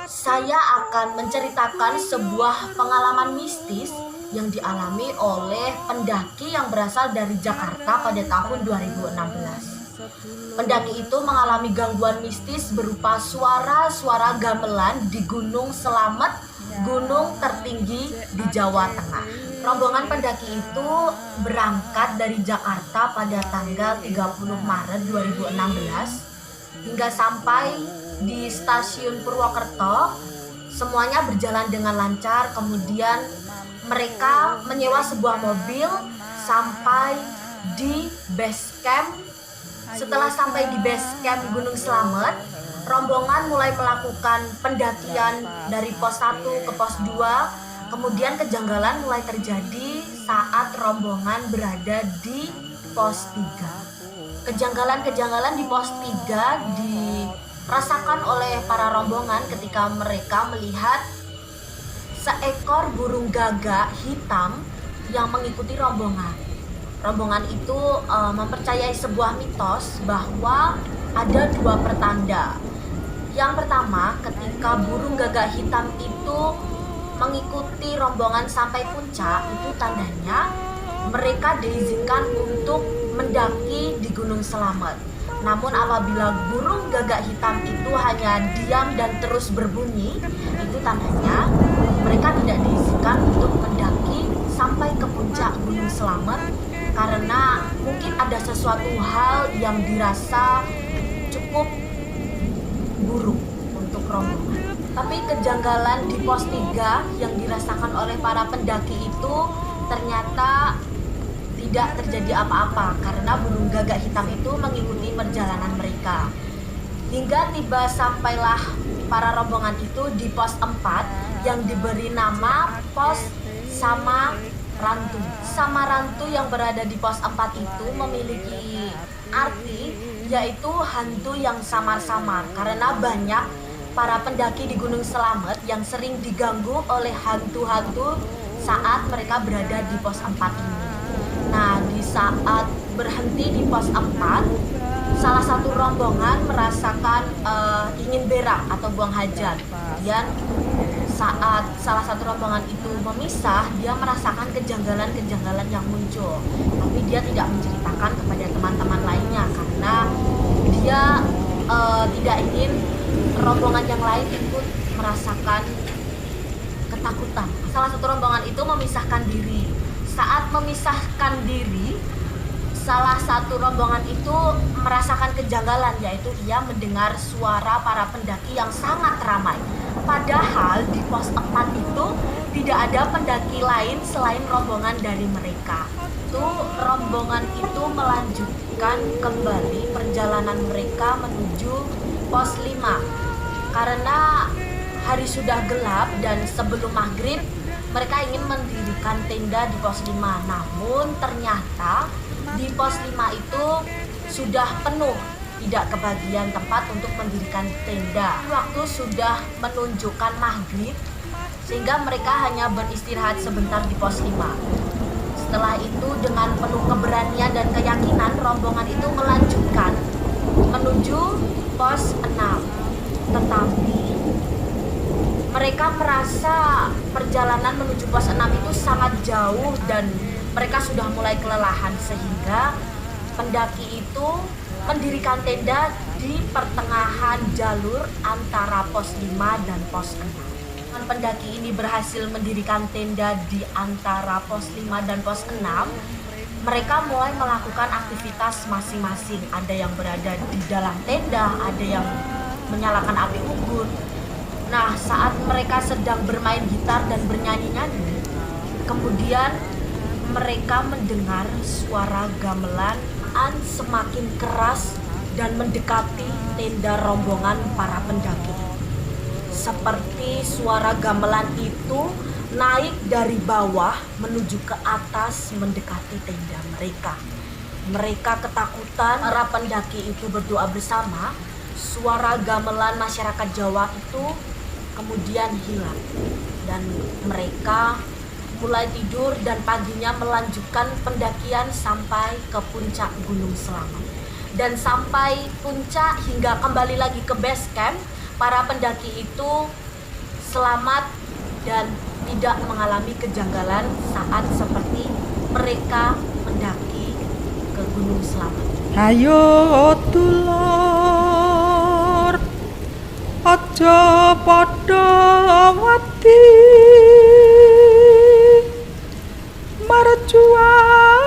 Saya akan menceritakan sebuah pengalaman mistis yang dialami oleh pendaki yang berasal dari Jakarta pada tahun 2016. Pendaki itu mengalami gangguan mistis berupa suara-suara gamelan di Gunung Slamet, gunung tertinggi di Jawa Tengah. Rombongan pendaki itu berangkat dari Jakarta pada tanggal 30 Maret 2016 hingga sampai di stasiun Purwokerto. Semuanya berjalan dengan lancar. Kemudian mereka menyewa sebuah mobil sampai di base camp. Setelah sampai di base camp Gunung Slamet, rombongan mulai melakukan pendakian dari pos 1 ke pos 2. Kemudian kejanggalan mulai terjadi saat rombongan berada di pos 3. Kejanggalan-kejanggalan di pos 3 dirasakan oleh para rombongan ketika mereka melihat seekor burung gagak hitam yang mengikuti rombongan. Rombongan itu mempercayai sebuah mitos bahwa ada dua pertanda. Yang pertama, ketika burung gagak hitam itu mengikuti rombongan sampai puncak, itu tandanya mereka diizinkan untuk mendaki di Gunung Slamet. Namun apabila burung gagak hitam itu hanya diam dan terus berbunyi, itu tandanya mereka tidak diizinkan untuk mendaki sampai ke puncak Gunung Slamet, karena mungkin ada sesuatu hal yang dirasa cukup buruk untuk rombongan. Tapi kejanggalan di pos 3 yang dirasakan oleh para pendaki itu ternyata tidak terjadi apa-apa, karena burung gagak hitam itu mengikuti perjalanan mereka. Hingga tiba sampailah para rombongan itu di pos 4 yang diberi nama pos Samarantu. Samarantu yang berada di pos 4 itu memiliki arti, yaitu hantu yang samar-samar, karena banyak para pendaki di Gunung Slamet yang sering diganggu oleh hantu-hantu saat mereka berada di pos 4 ini. Nah, di saat berhenti di pos 4, salah satu rombongan merasakan ingin berak atau buang hajat. Kemudian saat salah satu rombongan itu memisah, dia merasakan kejanggalan-kejanggalan yang muncul. Tapi dia tidak menceritakan kepada teman-teman lainnya karena dia tidak ingin rombongan yang lain ikut merasakan ketakutan. Salah satu rombongan itu memisahkan diri. Saat memisahkan diri, salah satu rombongan itu merasakan kejanggalan, yaitu ia mendengar suara para pendaki yang sangat ramai. Padahal di pos 4 itu tidak ada pendaki lain selain rombongan dari mereka. Rombongan itu melanjutkan kembali perjalanan mereka menuju pos 5. Karena hari sudah gelap dan sebelum maghrib, mereka ingin mendirikan tenda di pos 5. Namun ternyata di pos 5 itu sudah penuh, tidak kebagian tempat untuk mendirikan tenda. Waktu sudah menunjukkan maghrib, sehingga mereka hanya beristirahat sebentar di pos 5. Setelah itu dengan penuh keberanian dan keyakinan, rombongan itu melanjutkan menuju pos 6. Tetapi mereka merasa perjalanan menuju pos 6 itu sangat jauh dan mereka sudah mulai kelelahan, sehingga pendaki itu mendirikan tenda di pertengahan jalur antara pos 5 dan pos 6. Pendaki ini berhasil mendirikan tenda di antara pos 5 dan pos 6. Mereka mulai melakukan aktivitas masing-masing. Ada yang berada di dalam tenda, ada yang menyalakan api unggun. Nah, saat mereka sedang bermain gitar dan bernyanyi-nyanyi, kemudian mereka mendengar suara gamelan semakin keras dan mendekati tenda rombongan para pendaki. Seperti suara gamelan itu naik dari bawah menuju ke atas mendekati tenda mereka. Mereka ketakutan, para pendaki itu berdoa bersama. Suara gamelan masyarakat Jawa itu kemudian hilang dan mereka mulai tidur dan paginya melanjutkan pendakian sampai ke puncak Gunung Slamet. Dan sampai puncak hingga kembali lagi ke base camp, para pendaki itu selamat dan tidak mengalami kejanggalan saat seperti mereka mendaki ke Gunung Selamat. Ayo dulur, aja padha wedi, merjuang